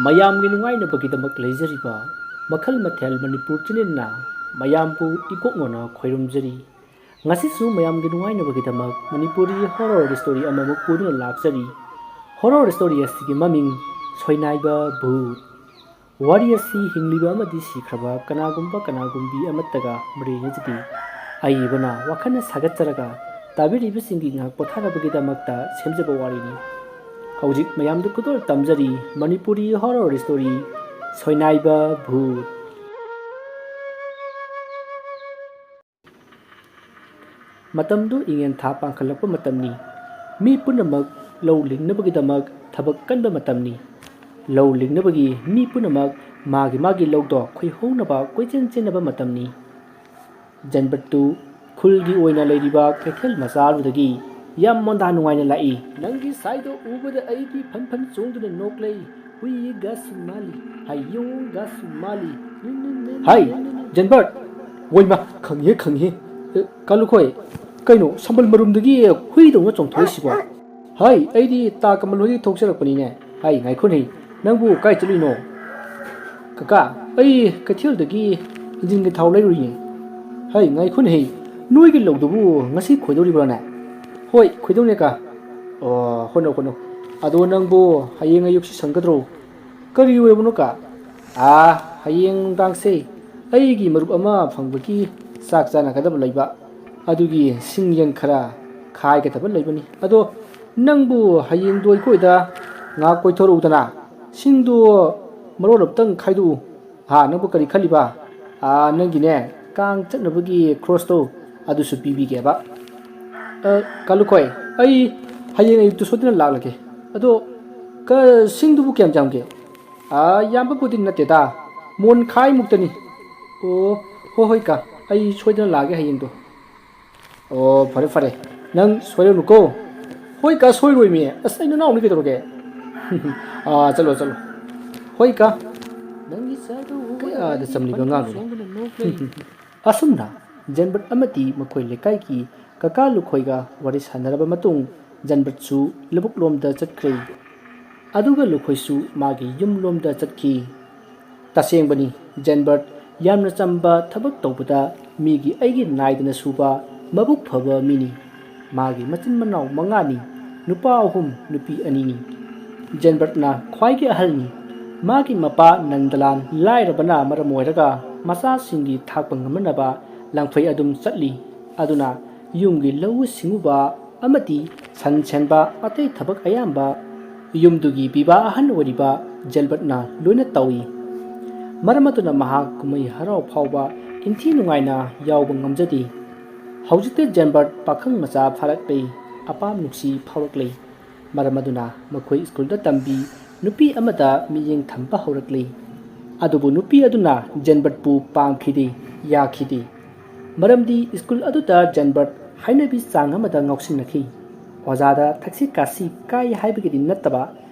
ꯃꯌꯥꯝꯒꯤ ꯅꯨꯡꯉꯥꯏꯅꯕꯒꯤꯗꯃꯛ ꯂꯩꯖꯔꯤꯕ ꯃꯈꯜ ꯃꯊꯦꯜ ꯃꯅꯤꯄꯨꯔ ꯆꯦꯅꯦꯜꯅ ꯃꯌꯥꯝꯕꯨ ꯏꯀꯣꯛꯅꯅ ꯈꯣꯏꯔꯨꯝꯖꯔꯤ ꯉꯁꯤꯁꯨ ꯃꯌꯥꯝꯒꯤ ꯅꯨꯡꯉꯥꯏꯅꯕꯒꯤꯗꯃꯛ ꯃꯅꯤꯄꯨꯔꯤ ꯍꯣꯔꯔ ꯁ꯭ꯇꯣꯔꯤ ꯑꯃꯃꯨꯛ ꯄꯨꯗꯨꯅ ꯂꯥꯛꯆꯔꯤ ꯍꯣꯔꯔ ꯁ꯭ꯇꯣꯔꯤ ꯑꯁꯤꯒꯤ ꯃꯃꯤꯡ ꯁꯣꯏꯅꯥꯏꯕ ꯚꯨꯠ ꯋꯥꯔꯤ ꯑꯁꯤ ꯍꯤꯡꯂꯤꯕ ꯑꯃꯗꯤ ꯁꯤꯈ꯭ꯔꯕ ꯀꯅꯥꯒꯨꯝꯕꯤ ꯑꯃꯠꯇꯒ ꯃꯔꯤ ꯂꯩꯅꯖꯗꯦ ꯑꯏꯕꯅ ꯋꯥꯈꯜꯅ ꯁꯥꯒꯠꯆꯔꯒ ꯇꯥꯕꯤꯔꯤꯕꯁꯤꯡꯒꯤ ꯉꯥꯏꯍꯥꯛ ꯄꯣꯊꯥꯅꯕꯒꯤꯗꯃꯛꯇ ꯁꯦꯝꯖꯕ ꯋꯥꯔꯤꯅꯤ ꯍꯧꯖꯤꯛ ꯃꯌꯥꯝꯗ ꯈꯨꯗꯣꯜ ꯇꯝꯖꯔꯤ ꯃꯅꯤꯄꯨꯔꯤ ꯍꯣꯔꯔ ꯁ꯭ꯇꯣꯔꯤ ꯁꯣꯏꯅꯥꯏꯕ ꯚꯨꯠ ꯃꯇꯝꯗꯨ ꯏꯉꯦꯟ ꯊꯥ ꯄꯥꯡꯈꯠꯂꯛꯄ ꯃꯇꯝꯅꯤ ꯃꯤ ꯄꯨꯝꯅꯃꯛ ꯂꯧ ꯂꯤꯡꯅꯕꯒꯤꯗꯃꯛ ꯊꯕꯛ ꯀꯟꯕ ꯃꯇꯝꯅꯤ ꯂꯧ ꯂꯤꯡꯅꯕꯒꯤ ꯃꯤ ꯄꯨꯝꯅꯃꯛ ꯃꯥꯒꯤ ꯂꯧꯗ ꯈꯣꯏꯍꯧꯅꯕ ꯀꯣꯏꯆꯦꯟ ꯆꯦꯟꯅꯕ ꯃꯇꯝꯅꯤ ꯖꯟꯕꯠꯇꯨ ꯈꯨꯜꯒꯤ ꯑꯣꯏꯅ ꯂꯩꯔꯤꯕ ꯀꯩꯊꯦꯜ ꯃꯆꯥ ꯑꯗꯨꯗꯒꯤ ꯌꯥꯝ ꯃꯣꯟꯗꯥ ꯅꯨꯡꯉꯥꯏꯅ ꯂꯥꯛꯏ ꯅꯪꯒꯤ ꯁꯥꯏꯗꯣ ꯎꯕꯗ ꯑꯩꯒꯤ ꯐꯟ ꯆꯣꯡꯗꯨꯅ ꯅꯣꯛꯂꯩ ꯍꯨꯏꯒꯁꯨ ꯃꯥꯜꯂꯤ ꯍꯌꯣꯡꯒꯁꯨ ꯃꯥꯜꯂꯤ ꯍꯥꯏ ꯖꯟꯕꯠ ꯋꯣꯏꯃ ꯈꯪꯉꯦ ꯀꯥꯂꯨꯈꯣꯏ ꯀꯩꯅꯣ ꯁꯝꯕꯜ ꯃꯔꯨꯝꯗꯒꯤ ꯍꯨꯏꯗꯧꯅ ꯆꯣꯡꯊꯣꯛꯏꯁꯤꯕꯣ ꯍꯥꯏ ꯑꯩꯗꯤ ꯇꯥ ꯀꯃꯜ ꯍꯣꯏꯗꯒꯤ ꯊꯣꯛꯆꯔꯛꯄꯅꯤꯅꯦ ꯍꯥꯏ ꯉꯥꯏꯈꯣꯅꯦ ꯅꯪꯕꯨ ꯀꯥꯏ ꯆꯠꯂꯨꯏꯅꯣ ꯀꯀꯥ ꯑꯩ ꯀꯩꯊꯦꯜꯗꯒꯤ ꯏꯟꯖꯤꯟꯒꯤ ꯊꯥꯎ ꯂꯩꯔꯨꯏꯅꯦ ꯍꯥꯏ ꯉꯥꯏꯈꯣꯅꯦ ꯅꯣꯏꯒꯤ ꯂꯧꯗꯨꯕꯨ ꯉꯁꯤ ꯈꯣꯏꯗꯧꯔꯤꯕ꯭ꯔꯥꯅꯦ ꯍꯣꯏ ꯈꯣꯏꯗꯧꯅꯦ ꯀꯥ ꯍꯣꯠꯅꯧ ꯑꯗꯣ ꯅꯪꯕꯨ ꯍꯌꯦꯡ ꯑꯌꯨꯛꯁꯤ ꯁꯪꯒꯗ꯭ꯔꯣ ꯀꯔꯤ ꯑꯣꯏꯔꯕꯅꯣ ꯀꯥ ꯍꯌꯦꯡ ꯅꯨꯡꯗꯥꯡꯁꯦ ꯑꯩꯒꯤ ꯃꯔꯨꯞ ꯑꯃ ꯐꯪꯕꯒꯤ ꯆꯥꯛ ꯆꯥꯅꯒꯗꯕ ꯂꯩꯕ ꯑꯗꯨꯒꯤ ꯁꯤꯡ ꯌꯦꯟ ꯈꯔ ꯈꯥꯏꯒꯗꯕ ꯂꯩꯕꯅꯤ ꯑꯗꯣ ꯅꯪꯕꯨ ꯍꯌꯦꯡꯗꯣ ꯑꯩꯈꯣꯏꯗ ꯉꯥꯛ ꯀꯣꯏꯊꯣꯔꯛꯎꯗꯅ ꯁꯤꯡꯗꯣ ꯃꯔꯣꯟ ꯑꯝꯇꯪ ꯈꯥꯏꯗꯣꯛꯎ ꯅꯪꯕꯨ ꯀꯔꯤ ꯈꯜꯂꯤꯕ ꯅꯪꯒꯤꯅꯦ ꯀꯥꯡ ꯆꯠꯅꯕꯒꯤ ꯈ꯭ꯔꯣꯁꯇꯣ ꯑꯗꯨꯁꯨ ꯄꯤꯕꯤꯒꯦꯕ ꯀꯥꯂꯨꯈꯣꯏ ꯑꯩ ꯍꯌꯦꯡ ꯑꯌꯨꯛꯇꯨ ꯁꯣꯏꯗꯅ ꯂꯥꯛꯂꯒꯦ ꯑꯗꯣ ꯁꯤꯡꯗꯨꯕꯨ ꯀꯌꯥꯝ ꯌꯥꯝꯒꯦ ꯌꯥꯝꯕꯕꯨꯗꯤ ꯅꯠꯇꯦꯗ ꯃꯣꯟ ꯈꯥꯏꯃꯨꯛꯇꯅꯤ ꯑꯣ ꯍꯣꯏ ꯀꯥ ꯑꯩ ꯁꯣꯏꯗꯅ ꯂꯥꯛꯑꯒꯦ ꯍꯌꯦꯡꯗꯣ ꯑꯣ ꯐꯔꯦ ꯅꯪ ꯁꯣꯏꯔꯅꯨꯀꯣ ꯍꯣꯏ ꯀꯥ ꯁꯣꯏꯔꯣꯏꯃꯤ ꯑꯁ ꯑꯩ ꯅꯅꯥꯎꯅꯤ ꯀꯩꯗꯧꯔꯒꯦ ꯆꯠꯂꯣ ꯍꯣꯏ ꯀꯥ ꯅꯪꯒꯤ ꯁꯥꯏꯗꯣ ꯀꯌꯥꯗ ꯆꯝꯂꯤꯕ ꯑꯉꯥꯡꯅꯣ ꯑꯁꯨꯝꯅ ꯖꯟꯕꯠ ꯑꯃꯗꯤ ꯃꯈꯣꯏ ꯂꯩꯀꯥꯏꯒꯤ ꯀꯀꯥ ꯂꯨꯈꯣꯏꯒ ꯋꯥꯔꯤ ꯁꯥꯟꯅꯔꯕ ꯃꯇꯨꯡ ꯖꯟꯕꯠꯁꯨ ꯂꯧꯕꯨꯛ ꯂꯣꯝꯗ ꯆꯠꯈ꯭ꯔꯦ ꯑꯗꯨꯒ ꯂꯨꯈꯣꯏꯁꯨ ꯃꯥꯒꯤ ꯌꯨꯝ ꯂꯣꯝꯗ ꯆꯠꯈꯤ ꯇꯁꯦꯡꯕꯅꯤ ꯖꯟꯕꯠ ꯌꯥꯝꯅ ꯆꯝꯕ ꯊꯕꯛ ꯇꯧꯕꯗ ꯃꯤꯒꯤ ꯑꯩꯒꯤ ꯅꯥꯏꯗꯅ ꯁꯨꯕ ꯃꯕꯨꯛ ꯐꯕ ꯃꯤꯅꯤ ꯃꯥꯒꯤ ꯃꯆꯤꯟ ꯃꯅꯥꯎ 5ꯅꯤ ꯅꯨꯄꯥ 2 ꯅꯨꯄꯤ 2ꯅꯤ ꯖꯟꯕꯠꯅ ꯈ꯭ꯋꯥꯏꯒꯤ ꯑꯍꯜꯅꯤ ꯃꯥꯒꯤ ꯃꯄꯥ ꯅꯟꯗꯂꯥꯟ ꯂꯥꯏꯔꯕꯅ ꯃꯔꯝ ꯑꯣꯏꯔꯒ ꯃꯆꯥꯁꯤꯡꯒꯤ ꯊꯥꯛꯄ ꯉꯝꯅꯕ ꯂꯪꯐꯩ ꯑꯗꯨꯝ ꯆꯠꯂꯤ ꯑꯗꯨꯅ ꯌꯨꯝꯒꯤ ꯂꯧꯎ ꯁꯤꯡꯎꯕ ꯑꯃꯗꯤ ꯁꯟ ꯁꯦꯟꯕ ꯑꯇꯩ ꯊꯕꯛ ꯑꯌꯥꯝꯕ ꯌꯨꯝꯗꯨꯒꯤ ꯄꯤꯕꯥ ꯑꯍꯟ ꯑꯣꯏꯔꯤꯕ ꯖꯟꯕꯠꯅ ꯂꯣꯏꯅ ꯇꯧꯏ ꯃꯔꯝ ꯑꯗꯨꯅ ꯃꯍꯥꯛ ꯀꯨꯝꯍꯩ ꯍꯔꯥꯎ ꯐꯥꯎꯕ ꯏꯟꯊꯤ ꯅꯨꯡꯉꯥꯏꯅ ꯌꯥꯎꯕ ꯉꯝꯖꯗꯦ ꯍꯧꯖꯤꯛꯇꯤ ꯖꯟꯕꯠ ꯄꯥꯈꯪ ꯃꯆꯥ ꯐꯥꯔꯛꯂꯦ ꯑꯄꯥꯝ ꯅꯨꯡꯁꯤ ꯐꯥꯎꯔꯛꯂꯦ ꯃꯔꯝ ꯑꯗꯨꯅ ꯃꯈꯣꯏ ꯁ꯭ꯀꯨꯜꯗ ꯇꯝꯕꯤ ꯅꯨꯄꯤ ꯑꯃꯗ ꯃꯤꯠꯌꯦꯡ ꯊꯝꯕ ꯍꯧꯔꯛꯂꯦ ꯑꯗꯨꯕꯨ ꯅꯨꯄꯤ ꯑꯗꯨꯅ ꯖꯟꯕꯠꯄꯨ ꯄꯥꯝꯈꯤꯗꯦ ꯌꯥꯈꯤꯗꯦ ꯃꯔꯝꯗꯤ ꯁ꯭ꯀꯨꯜ ꯑꯗꯨꯗ ꯖꯟꯕꯠ ꯍꯩꯅꯕꯤ ꯆꯥꯡ ꯑꯃꯗ ꯉꯥꯎꯁꯤꯟꯅꯈꯤ ꯑꯣꯖꯥꯗ ꯊꯛꯁꯤ ꯈꯥꯁꯤ ꯀꯥꯏ ꯍꯥꯏꯕꯒꯤꯗꯤ ꯅꯠꯇꯕ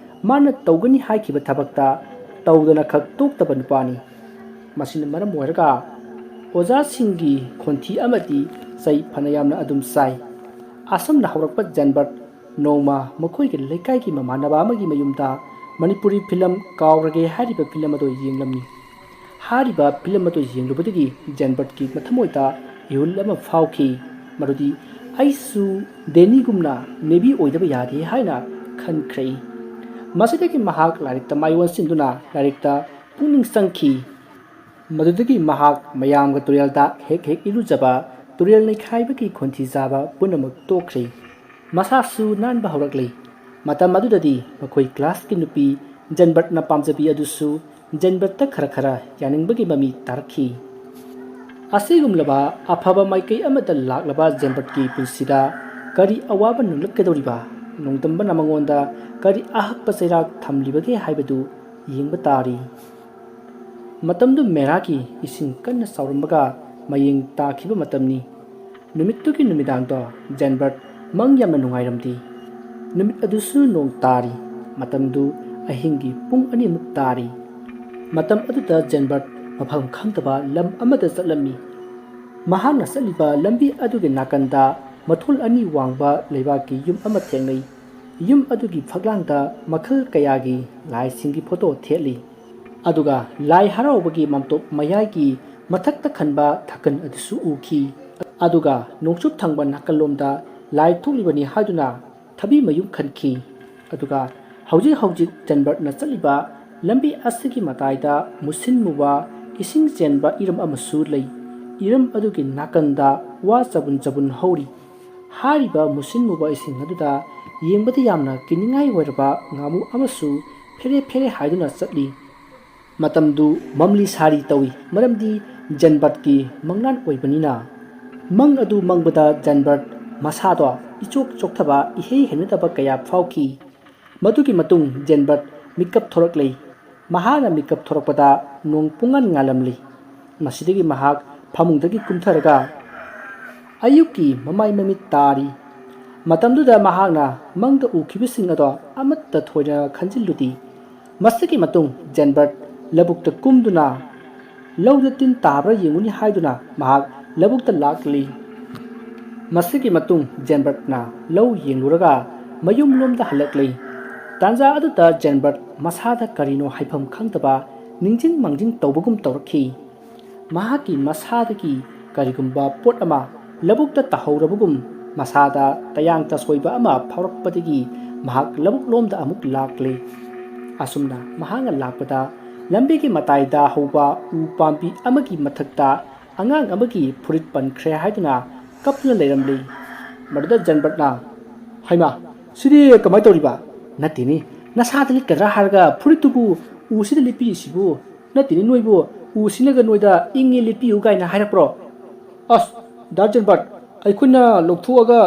ꯃꯥꯅ ꯇꯧꯒꯅꯤ ꯍꯥꯏꯈꯤꯕ ꯊꯕꯛꯇ ꯇꯧꯗꯅ ꯈꯛ ꯇꯣꯛꯇꯕ ꯅꯨꯄꯥꯅꯤ ꯃꯁꯤꯅ ꯃꯔꯝ ꯑꯣꯏꯔꯒ ꯑꯣꯖꯥꯁꯤꯡꯒꯤ ꯈꯣꯟꯊꯤ ꯑꯃꯗꯤ ꯆꯩ ꯐꯅ ꯌꯥꯝꯅ ꯑꯗꯨꯝ ꯆꯥꯏ ꯑꯁꯨꯝꯅ ꯍꯧꯔꯛꯄ ꯖꯟꯕꯠ ꯅꯣꯡꯃ ꯃꯈꯣꯏꯒꯤ ꯂꯩꯀꯥꯏꯒꯤ ꯃꯃꯥꯟꯅꯕ ꯑꯃꯒꯤ ꯃꯌꯨꯝꯗ ꯃꯅꯤꯄꯨꯔꯤ ꯐꯤꯂꯝ ꯀꯥꯎꯔꯒꯦ ꯍꯥꯏꯔꯤꯕ ꯐꯤꯂꯝ ꯑꯗꯨ ꯌꯦꯡꯂꯝꯃꯤ ꯍꯥꯏꯔꯤꯕ ꯐꯤꯂꯝ ꯑꯗꯨ ꯌꯦꯡꯂꯨꯕꯗꯒꯤ ꯖꯟꯕꯠꯀꯤ ꯃꯊꯃꯣꯏꯗ ꯏꯍꯨꯜ ꯑꯃ ꯐꯥꯎꯈꯤ ꯃꯗꯨꯗꯤ ꯑꯩꯁꯨ ꯗꯦꯅꯤꯒꯨꯝꯅ ꯅꯦꯚꯤ ꯑꯣꯏꯗꯕ ꯌꯥꯗꯦ ꯍꯥꯏꯅ ꯈꯟꯈ꯭ꯔꯦ ꯃꯁꯤꯗꯒꯤ ꯃꯍꯥꯛ ꯂꯥꯏꯔꯤꯛꯇ ꯃꯥꯏ ꯑꯣꯟꯁꯤꯟꯗꯨꯅ ꯂꯥꯏꯔꯤꯛꯇ ꯄꯨꯛꯅꯤꯡ ꯆꯪꯈꯤ ꯃꯗꯨꯗꯒꯤ ꯃꯍꯥꯛ ꯃꯌꯥꯝꯒ ꯇꯨꯔꯦꯜꯗ ꯍꯦꯛ ꯏꯔꯨꯖꯕ ꯇꯨꯔꯦꯜ ꯅꯩꯈꯥꯏꯕꯒꯤ ꯈꯣꯟꯊꯤ ꯆꯥꯕ ꯄꯨꯝꯅꯃꯛ ꯇꯣꯛꯈ꯭ꯔꯦ ꯃꯁꯥꯁꯨ ꯅꯥꯟꯕ ꯍꯧꯔꯛꯂꯦ ꯃꯇꯝ ꯑꯗꯨꯗꯗꯤ ꯃꯈꯣꯏ ꯀ꯭ꯂꯥꯁꯀꯤ ꯅꯨꯄꯤ ꯖꯟꯕꯠꯅ ꯄꯥꯝꯖꯕꯤ ꯑꯗꯨꯁꯨ ꯖꯟꯕꯠꯇ ꯈꯔ ꯌꯥꯅꯤꯡꯕꯒꯤ ꯃꯃꯤ ꯇꯥꯔꯛꯈꯤ ꯑꯁꯤꯒꯨꯝꯂꯕ ꯑꯐꯕ ꯃꯥꯏꯀꯩ ꯑꯃꯗ ꯂꯥꯛꯂꯕ ꯖꯟꯕꯠꯀꯤ ꯄꯨꯟꯁꯤꯗ ꯀꯔꯤ ꯑꯋꯥꯕ ꯅꯪꯂꯛꯀꯗꯧꯔꯤꯕ ꯅꯣꯡꯗꯝꯕꯅ ꯃꯉꯣꯟꯗ ꯀꯔꯤ ꯑꯍꯛꯄ ꯆꯩꯔꯥꯛ ꯊꯝꯂꯤꯕꯒꯦ ꯍꯥꯏꯕꯗꯨ ꯌꯦꯡꯕ ꯇꯥꯔꯤ ꯃꯇꯝꯗꯨ ꯃꯦꯔꯥꯒꯤ ꯏꯁꯤꯡ ꯀꯟꯅ ꯆꯥꯎꯔꯝꯕꯒ ꯃꯌꯦꯡ ꯇꯥꯈꯤꯕ ꯃꯇꯝꯅꯤ ꯅꯨꯃꯤꯠꯇꯨꯒꯤ ꯅꯨꯃꯤꯗꯥꯡꯗꯣ ꯖꯟꯕꯠ ꯃꯪ ꯌꯥꯝꯅ ꯅꯨꯡꯉꯥꯏꯔꯝꯗꯦ ꯅꯨꯃꯤꯠ ꯑꯗꯨꯁꯨ ꯅꯣꯡ ꯇꯥꯔꯤ ꯃꯇꯝꯗꯨ ꯑꯍꯤꯡꯒꯤ ꯄꯨꯡ 2 ꯇꯥꯔꯤ ꯃꯇꯝ ꯑꯗꯨꯗ ꯖꯟꯕꯠ ꯃꯐꯝ ꯈꯪꯗꯕ ꯂꯝ ꯑꯃꯗ ꯆꯠꯂꯝꯃꯤ ꯃꯍꯥꯛꯅ ꯆꯠꯂꯤꯕ ꯂꯝꯕꯤ ꯑꯗꯨꯒꯤ ꯅꯥꯀꯟꯗ ꯃꯊꯣꯜ 2 ꯋꯥꯡꯕ ꯂꯩꯕꯥꯛꯀꯤ ꯌꯨꯝ ꯑꯃ ꯊꯦꯡꯅꯩ ꯌꯨꯝ ꯑꯗꯨꯒꯤ ꯐꯛꯂꯥꯡꯗ ꯃꯈꯜ ꯀꯌꯥꯒꯤ ꯂꯥꯏꯁꯤꯡꯒꯤ ꯐꯣꯇꯣ ꯊꯦꯠꯂꯤ ꯑꯗꯨꯒ ꯂꯥꯏ ꯍꯔꯥꯎꯕꯒꯤ ꯃꯥꯝꯇꯣꯞ ꯃꯌꯥꯏꯒꯤ ꯃꯊꯛꯇ ꯈꯟꯕ ꯊꯥꯀꯟ ꯑꯗꯨꯁꯨ ꯎꯈꯤ ꯑꯗꯨꯒ ꯅꯣꯡꯆꯨꯞ ꯊꯪꯕ ꯅꯥꯀꯜꯂꯣꯝꯗ ꯂꯥꯏ ꯊꯣꯛꯂꯤꯕꯅꯤ ꯍꯥꯏꯗꯨꯅ ꯊꯕꯤ ꯃꯌꯨꯝ ꯈꯟꯈꯤ ꯑꯗꯨꯒ ꯍꯧꯖꯤꯛ ꯖꯟꯕꯔꯠꯅ ꯆꯠꯂꯤꯕ ꯂꯝꯕꯤ ꯑꯁꯤꯒꯤ ꯃꯇꯥꯏꯗ ꯃꯨꯁꯤꯟ ꯃꯨꯕ ꯏꯁꯤꯡ ꯆꯦꯟꯕ ꯏꯔꯝ ꯑꯃꯁꯨ ꯂꯩ ꯏꯔꯝ ꯑꯗꯨꯒꯤ ꯅꯥꯀꯟꯗ ꯋꯥ ꯆꯕꯨꯟ ꯍꯧꯔꯤ ꯍꯥꯏꯔꯤꯕ ꯃꯨꯁꯤꯟ ꯃꯨꯕ ꯏꯁꯤꯡ ꯑꯗꯨꯗ ꯌꯦꯡꯕꯗ ꯌꯥꯝꯅ ꯀꯤꯅꯤꯡꯉꯥꯏ ꯑꯣꯏꯔꯕ ꯉꯥꯃꯨ ꯑꯃꯁꯨ ꯐꯦꯔꯦ ꯍꯥꯏꯗꯨꯅ ꯆꯠꯂꯤ ꯃꯇꯝꯗꯨ ꯃꯝꯂꯤ ꯁꯥꯔꯤ ꯇꯧꯏ ꯃꯔꯝꯗꯤ ꯖꯟꯕꯔꯠꯀꯤ ꯃꯪꯂꯥꯟ ꯑꯣꯏꯕꯅꯤꯅ ꯃꯪ ꯑꯗꯨ ꯃꯪꯕꯗ ꯖꯟꯕꯔꯠ ꯃꯁꯥꯗꯣ ꯏꯆꯣꯛ ꯆꯣꯛꯊꯕ ꯏꯍꯩ ꯍꯩꯅꯗꯕ ꯀꯌꯥ ꯐꯥꯎꯈꯤ ꯃꯗꯨꯒꯤ ꯃꯇꯨꯡ ꯖꯟꯕꯔꯠ ꯃꯤꯀꯞ ꯊꯣꯔꯛꯂꯤ ꯃꯍꯥꯛꯅ ꯃꯤꯀꯞ ꯊꯣꯔꯛꯄꯗ ꯅꯣꯡ ꯄꯨꯡꯉꯥꯟ ꯉꯥꯜꯂꯝꯂꯤ ꯃꯁꯤꯗꯒꯤ ꯃꯍꯥꯛ ꯐꯃꯨꯡꯗꯒꯤ ꯀꯨꯝꯊꯔꯒ ꯑꯌꯨꯛꯀꯤ ꯃꯃꯥꯏ ꯃꯃꯤꯠ ꯇꯥꯔꯤ ꯃꯇꯝꯗꯨꯗ ꯃꯍꯥꯛꯅ ꯃꯪꯗ ꯎꯈꯤꯕꯁꯤꯡ ꯑꯗꯣ ꯑꯃꯠꯇ ꯊꯣꯏꯅ ꯈꯟꯖꯤꯜꯂꯨꯗꯤ ꯃꯁꯤꯒꯤ ꯃꯇꯨꯡ ꯖꯟꯕꯔꯠ ꯂꯧꯕꯨꯛꯇ ꯀꯨꯝꯗꯨꯅ ꯂꯧꯗ ꯇꯤꯟ ꯇꯥꯕ꯭ꯔꯥ ꯌꯦꯡꯉꯨꯅꯤ ꯍꯥꯏꯗꯨꯅ ꯃꯍꯥꯛ ꯂꯧꯕꯨꯛꯇ ꯂꯥꯛꯂꯤ ꯃꯁꯤꯒꯤ ꯃꯇꯨꯡ ꯖꯟꯕꯔꯠꯅ ꯂꯧ ꯌꯦꯡꯂꯨꯔꯒ ꯃꯌꯨꯝꯂꯣꯝꯗ ꯍꯜꯂꯛꯂꯤ ꯇꯥꯟꯖꯥ ꯑꯗꯨꯗ ꯖꯟꯕꯔꯠ ꯃꯁꯥꯗ ꯀꯔꯤꯅꯣ ꯍꯥꯏꯐꯝ ꯈꯪꯗꯕ ꯅꯤꯡꯖꯤꯡ ꯃꯥꯡꯖꯤꯡ ꯇꯧꯕꯒꯨꯝ ꯇꯧꯔꯛꯈꯤ ꯃꯍꯥꯛꯀꯤ ꯃꯁꯥꯗꯒꯤ ꯀꯔꯤꯒꯨꯝꯕ ꯄꯣꯠ ꯑꯃ ꯂꯧꯕꯨꯛꯇ ꯇꯥꯍꯧꯔꯕꯒꯨꯝ ꯃꯁꯥꯗ ꯇꯌꯥꯡ ꯇꯁꯣꯏꯕ ꯑꯃ ꯐꯥꯎꯔꯛꯄꯗꯒꯤ ꯃꯍꯥꯛ ꯂꯧꯕꯨꯛꯂꯣꯝꯗ ꯑꯃꯨꯛ ꯂꯥꯛꯂꯤ ꯑꯁꯨꯝꯅ ꯃꯍꯥꯛꯅ ꯂꯥꯛꯄꯗ ꯂꯝꯕꯤꯒꯤ ꯃꯇꯥꯏꯗ ꯍꯧꯕ ꯎ ꯄꯥꯝꯕꯤ ꯑꯃꯒꯤ ꯃꯊꯛꯇ ꯑꯉꯥꯡ ꯑꯃꯒꯤ ꯐꯨꯔꯤꯠ ꯄꯟꯈ꯭ꯔꯦ ꯍꯥꯏꯗꯨꯅ ꯀꯞꯇꯨꯅ ꯂꯩꯔꯝꯂꯤ ꯃꯗꯨꯗ ꯖꯟꯕꯔꯠꯅ ꯍꯩꯃꯥ ꯁꯤꯗꯤ ꯀꯃꯥꯏ ꯇꯧꯔꯤꯕ ꯅꯠꯇꯦꯅꯤ ꯅꯁꯥꯗ ꯂꯤꯠꯀꯗ꯭ꯔꯥ ꯍꯥꯏꯔꯒ ꯐꯨꯔꯤꯠꯇꯨꯕꯨ ꯎꯁꯤꯗ ꯂꯤꯠꯄꯤꯔꯤꯁꯤꯕꯨ ꯅꯠꯇꯦꯅꯤ ꯅꯣꯏꯕꯨ ꯎꯁꯤꯅꯒ ꯅꯣꯏꯗ ꯏꯪꯉꯦ ꯂꯤꯠꯄꯤꯌꯨ ꯀꯥꯏꯅ ꯍꯥꯏꯔꯛꯄ꯭ꯔꯣ ꯑꯁ ꯗꯥ ꯖꯟꯕꯔꯠ ꯑꯩꯈꯣꯏꯅ ꯂꯧꯊꯣꯛꯑꯒ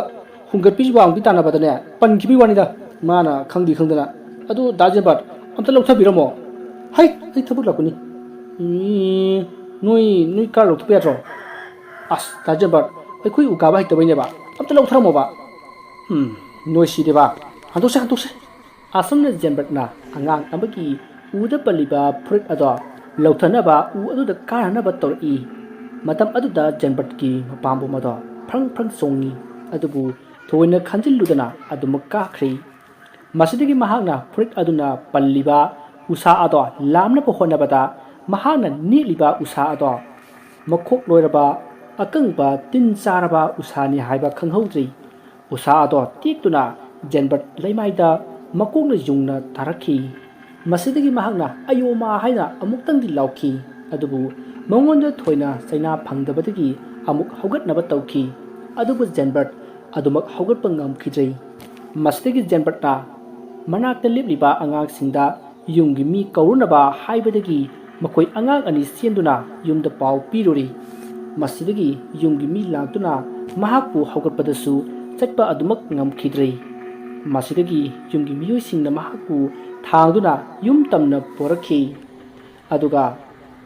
ꯍꯨꯟꯒꯠꯄꯤ ꯋꯥꯡꯕꯤ ꯇꯥꯟꯅꯕꯗꯅꯦ ꯄꯟꯈꯤꯕꯒꯤ ꯋꯥꯅꯤꯗ ꯃꯥꯅ ꯈꯪꯗꯤ ꯈꯪꯗꯅ ꯑꯗꯨ ꯗꯥ ꯖꯟꯕꯔꯠ ꯑꯝꯇ ꯂꯧꯊꯕꯤꯔꯝꯃꯣ ꯍꯩ ꯑꯩ ꯊꯕꯛ ꯂꯥꯛꯄꯅꯤ ꯅꯣꯏ ꯀꯥꯔ ꯂꯧꯊꯣꯛꯄ ꯌꯥꯗ꯭ꯔꯣ ꯑꯁ ꯗꯥ ꯖꯟꯕꯔꯠ ꯑꯩꯈꯣꯏ ꯎ ꯀꯥꯕ ꯍꯩꯇꯕꯩꯅꯦꯕ ꯑꯝꯇ ꯂꯧꯊꯔꯝꯃꯣꯕ ꯅꯣꯏ ꯁꯤꯗꯦꯕ ꯍꯟꯗꯣꯛꯁꯦ ꯑꯁꯨꯝꯅ ꯖꯟꯕꯔꯠꯅ ꯑꯉꯥꯡ ꯑꯃꯒꯤ ꯎꯗ ꯄꯜꯂꯤꯕ ꯐꯨꯔꯤꯠ ꯑꯗꯣ ꯂꯧꯊꯅꯕ ꯎ ꯑꯗꯨꯗ ꯀꯥꯅꯅꯕ ꯇꯧꯔꯛꯏ ꯃꯇꯝ ꯑꯗꯨꯗ ꯖꯟꯕꯔꯠꯀꯤ ꯃꯄꯥꯝꯕꯣꯝ ꯑꯗꯣ ꯐ꯭ꯔꯪ ꯆꯣꯡꯉꯤ ꯑꯗꯨꯕꯨ ꯊꯣꯏꯅ ꯈꯟꯖꯤꯜꯂꯨꯗꯅ ꯑꯗꯨꯃꯛ ꯀꯥꯈ꯭ꯔꯤ ꯃꯁꯤꯗꯒꯤ ꯃꯍꯥꯛꯅ ꯐꯨꯔꯤꯠ ꯑꯗꯨꯅ ꯄꯜꯂꯤꯕ ꯎꯁꯥ ꯑꯗꯣ ꯂꯥꯝꯅꯕ ꯍꯣꯠꯅꯕꯗ ꯃꯍꯥꯛꯅ ꯅꯦꯠꯂꯤꯕ ꯎꯁꯥ ꯑꯗꯣ ꯃꯈꯣꯛ ꯂꯣꯏꯔꯕ ꯑꯀꯪꯕ ꯇꯤꯟ ꯆꯥꯔꯕ ꯎꯁꯥꯅꯤ ꯍꯥꯏꯕ ꯈꯪꯍꯧꯗ꯭ꯔꯤ ꯎꯁꯥ ꯑꯗꯣ ꯇꯦꯛꯇꯨꯅ ꯖꯟꯕꯔꯠ ꯂꯩꯃꯥꯏꯗ ꯃꯀꯣꯛꯅ ꯌꯨꯡꯅ ꯇꯥꯔꯛꯈꯤ ꯃꯁꯤꯗꯒꯤ ꯃꯍꯥꯛꯅ ꯑꯌꯣꯃꯥ ꯍꯥꯏꯅ ꯑꯃꯨꯛꯇꯪꯗꯤ ꯂꯥꯎꯈꯤ ꯑꯗꯨꯕꯨ ꯃꯉꯣꯟꯗ ꯊꯣꯏꯅ ꯆꯩꯅꯥ ꯐꯪꯗꯕꯗꯒꯤ ꯑꯃꯨꯛ ꯍꯧꯒꯠꯅꯕ ꯇꯧꯈꯤ ꯑꯗꯨꯕꯨ ꯖꯟꯕꯔꯠ ꯑꯗꯨꯃꯛ ꯍꯧꯒꯠꯄ ꯉꯝꯈꯤꯗ꯭ꯔꯦ ꯃꯁꯤꯗꯒꯤ ꯖꯟꯕꯔꯠꯅ ꯃꯅꯥꯛꯇ ꯂꯦꯞꯂꯤꯕ ꯑꯉꯥꯡꯁꯤꯡꯗ ꯌꯨꯝꯒꯤ ꯃꯤ ꯀꯧꯔꯨꯅꯕ ꯍꯥꯏꯕꯗꯒꯤ ꯃꯈꯣꯏ ꯑꯉꯥꯡ ꯑꯅꯤ ꯆꯦꯟꯗꯨꯅ ꯌꯨꯝꯗ ꯄꯥꯎ ꯄꯤꯔꯨꯔꯤ ꯃꯁꯤꯗꯒꯤ ꯌꯨꯝꯒꯤ ꯃꯤ ꯂꯥꯛꯇꯨꯅ ꯃꯍꯥꯛꯄꯨ ꯍꯧꯒꯠꯄꯗꯁꯨ ꯆꯠꯄ ꯑꯗꯨꯃꯛ ꯉꯝꯈꯤꯗ꯭ꯔꯦ ꯃꯁꯤꯗꯒꯤ ꯌꯨꯝꯒꯤ ꯃꯤꯑꯣꯏꯁꯤꯡꯅ ꯃꯍꯥꯛꯄꯨ ꯊꯥꯡꯗꯨꯅ ꯌꯨꯝ ꯇꯝꯅ ꯄꯣꯔꯛꯈꯤ ꯑꯗꯨꯒ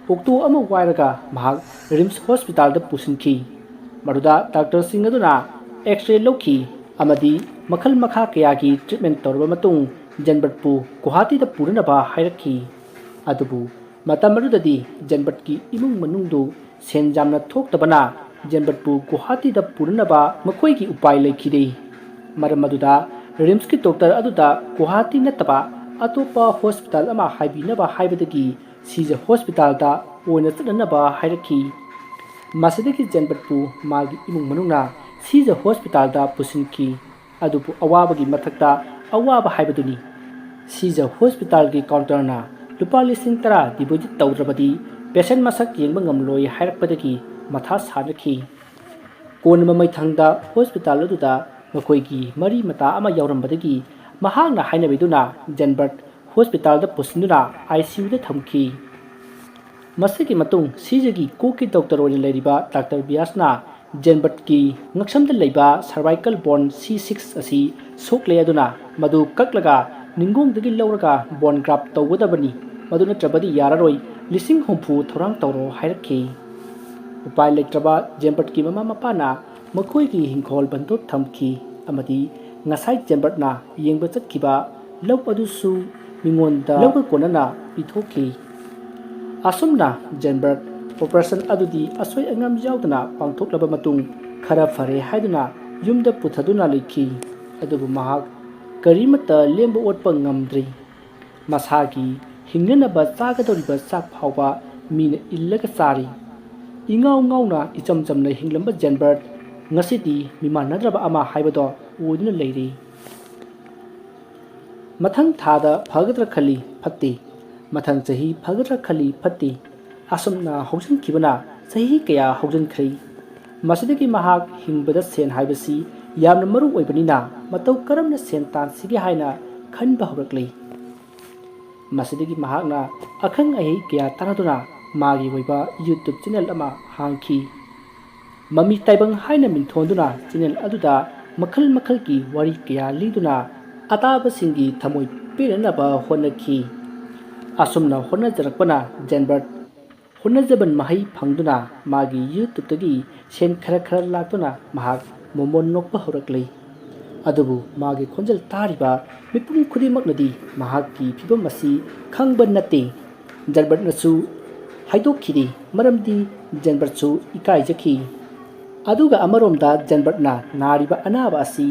ꯑꯣꯛꯇꯣ ꯑꯃ ꯋꯥꯏꯔꯒ ꯃꯍꯥꯛ ꯔꯤꯝꯁ ꯍꯣꯁꯄꯤꯇꯥꯜꯗ ꯄꯨꯁꯤꯟꯈꯤ ꯃꯗꯨꯗ ꯗꯥꯛꯇꯔꯁꯤꯡ ꯑꯗꯨꯅ ꯑꯦꯛꯁ-ꯔꯦ ꯂꯧꯈꯤ ꯑꯃꯗꯤ ꯃꯈꯜ ꯃꯈꯥ ꯀꯌꯥꯒꯤ ꯇ꯭ꯔꯤꯠꯃꯦꯟ ꯇꯧꯔꯕ ꯃꯇꯨꯡ ꯖꯟꯕꯔꯠꯄꯨ ꯒꯨꯋꯥꯍꯥꯇꯤꯗ ꯄꯨꯅꯅꯕ ꯍꯥꯏꯔꯛꯈꯤ ꯑꯗꯨꯕꯨ ꯃꯇꯝ ꯑꯗꯨꯗꯗꯤ ꯖꯟꯕꯔꯠꯀꯤ ꯏꯃꯨꯡ ꯃꯅꯨꯡꯗꯨ ꯁꯦꯟ ꯌꯥꯝꯅ ꯊꯣꯛꯇꯕꯅ ꯖꯟꯕꯔꯠꯄꯨ ꯒꯨꯋꯥꯍꯥꯇꯤꯗ ꯄꯨꯅꯅꯕ ꯃꯈꯣꯏꯒꯤ ꯎꯄꯥꯏ ꯂꯩꯈꯤꯗꯦ ꯃꯔꯝ ꯑꯗꯨꯗ ꯔꯤꯝꯁꯀꯤ ꯗꯣꯛꯇꯔ ꯑꯗꯨꯗ ꯒꯨꯋꯥꯍꯥꯇꯤ ꯅꯠꯇꯕ ꯑꯇꯣꯞꯄ ꯍꯣꯁꯄꯤꯇꯥꯜ ꯑꯃ ꯍꯥꯏꯕꯤꯅꯕ ꯍꯥꯏꯕꯗꯒꯤ ꯁꯤꯖ ꯍꯣꯁꯄꯤꯇꯥꯜꯗ ꯑꯣꯏꯅ ꯆꯠꯅꯅꯕ ꯍꯥꯏꯔꯛꯈꯤ ꯃꯁꯤꯗꯒꯤ ꯖꯟꯕꯔꯠꯄꯨ मागी इमुंग मनुंगना सीजा हॉस्पिटल पुसिनकी अदुबु अवाबगी मथक्ता अवाब हाइबदुनी सीजा हॉस्पिटल की काउंटरना लुपा लिसिंग तरा डिपोजिट तौद्रबदी पेशेंट मसक येंबा ngamloi हाइरकपदगी मथा सानखी कोन ममैथंगदा हॉस्पिटल अदुदा मखोइगी मरी मता अमा यावरंबदगी महांगना हाइनबेदुना जनबर्ट हॉस्पिटल दा पुसिनुना आईसीयू दा थमखी मसिगी मतुंग सीजगी कोकी डॉक्टर ओइन लेरिबा डॉक्टर बियासना जनबर्ट की ngaksamda leiba cervical bone C6 asi sokle aduna madu kaklaga ningongdagi lawraga bone graft tawgadabani madu natrabadi yararoi lising humpu thorang tawro hairakhi upai letraba जनबर्ट की mama mapana makhoi ki hingkhol bandot thamki amadi ngasai जनबर्ट na yengba chatkiba law adusu mingonda law konana pithoki asumna जनबर्ट operation adudi asoi angam yaudana pangthoklaba matung khara fare haiduna yumda puthaduna likhi adubu mahak ꯀꯔꯤꯃꯠꯇ ꯂꯦꯝꯕ ꯑꯣꯠꯄ ꯉꯝꯗ꯭ꯔꯤ ꯃꯁꯥꯒꯤ ꯍꯤꯡꯅꯅꯕ ꯆꯥꯒꯗꯧꯔꯤꯕ ꯆꯥꯛ ꯐꯥꯎꯕ ꯃꯤꯅ ꯏꯜꯂꯒ ꯆꯥꯔꯤ ꯏꯉꯥꯎ ꯉꯥꯎꯅ ꯏꯆꯝ ꯆꯝꯅ ꯍꯤꯡꯂꯝꯕ ꯖꯦꯟꯕꯔꯠ ꯉꯁꯤꯗꯤ ꯃꯤꯃꯥꯟꯅꯗ꯭ꯔꯕ ꯑꯃ ꯍꯥꯏꯕꯗꯣ ꯑꯣꯏꯗꯨꯅ ꯂꯩꯔꯤ ꯃꯊꯪ ꯊꯥꯗ ꯐꯒꯗ꯭ꯔꯥ ꯈꯜꯂꯤ ꯐꯠꯇꯦ ꯃꯊꯪ ꯆꯍꯤ ꯐꯒꯗ꯭ꯔꯥ ꯈꯜꯂꯤ ꯐꯠꯇꯦ ꯑꯁꯨꯝꯅ ꯍꯧꯖꯤꯟꯈꯤꯕꯅ ꯆꯍꯤ ꯀꯌꯥ ꯍꯧꯖꯤꯟꯈ꯭ꯔꯦ ꯃꯁꯤꯗꯒꯤ ꯃꯍꯥꯛ ꯍꯤꯡꯕꯗ ꯁꯦꯟ ꯍꯥꯏꯕꯁꯤ ꯌꯥꯝꯅ ꯃꯔꯨ ꯑꯣꯏꯕꯅꯤꯅ ꯃꯇꯧ ꯀꯔꯝꯅ ꯁꯦꯟ ꯇꯥꯟꯁꯤꯒꯦ ꯍꯥꯏꯅ ꯈꯟꯕ ꯍꯧꯔꯛꯂꯤ ꯃꯁꯤꯗꯒꯤ ꯃꯍꯥꯛꯅ ꯑꯈꯪ ꯑꯍꯩ ꯀꯌꯥ ꯇꯥꯟꯅꯗꯨꯅ ꯃꯥꯒꯤ ꯑꯣꯏꯕ ꯌꯨꯇ꯭ꯌꯨꯕ ꯆꯦꯅꯦꯜ ꯑꯃ ꯍꯥꯡꯈꯤ ꯃꯃꯤ ꯇꯥꯏꯕꯪ ꯍꯥꯏꯅ ꯃꯤꯡꯊꯣꯟꯗꯨꯅ ꯆꯦꯅꯦꯜ ꯑꯗꯨꯗ ꯃꯈꯜ ꯃꯈꯜꯒꯤ ꯋꯥꯔꯤ ꯀꯌꯥ ꯂꯤꯗꯨꯅ ꯑꯇꯥꯕꯁꯤꯡꯒꯤ ꯊꯃꯣꯏ ꯄꯦꯟꯅꯅꯕ ꯍꯣꯠꯅꯈꯤ ꯑꯁꯨꯝꯅ ꯍꯣꯠꯅꯖꯔꯛꯄꯅ ꯖꯦꯟꯕꯔꯠ ꯍꯣꯠꯅꯖꯕꯟ ꯃꯍꯩ ꯐꯪꯗꯨꯅ ꯃꯥꯒꯤ ꯌꯨꯇ꯭ꯌꯨꯕꯇꯒꯤ ꯁꯦꯟ ꯈꯔ ꯂꯥꯛꯇꯨꯅ ꯃꯍꯥꯛ ꯃꯣꯃꯣꯟ ꯅꯣꯛꯄ ꯍꯧꯔꯛꯂꯤ ꯑꯗꯨꯕꯨ ꯃꯥꯒꯤ ꯈꯣꯟꯖꯦꯜ ꯇꯥꯔꯤꯕ ꯃꯤꯄꯨꯝ ꯈꯨꯗꯤꯡꯃꯛꯅꯗꯤ ꯃꯍꯥꯛꯀꯤ ꯐꯤꯕꯝ ꯑꯁꯤ ꯈꯪꯕ ꯅꯠꯇꯦ ꯖꯦꯟꯕꯔꯠꯅꯁꯨ ꯍꯥꯏꯗꯣꯛꯈꯤꯗꯦ ꯃꯔꯝꯗꯤ ꯖꯦꯟꯕꯔꯠꯁꯨ ꯏꯀꯥꯏꯖꯈꯤ ꯑꯗꯨꯒ ꯑꯃꯔꯣꯝꯗ ꯖꯦꯟꯕꯔꯠꯅ ꯅꯥꯔꯤꯕ ꯑꯅꯥꯕ ꯑꯁꯤ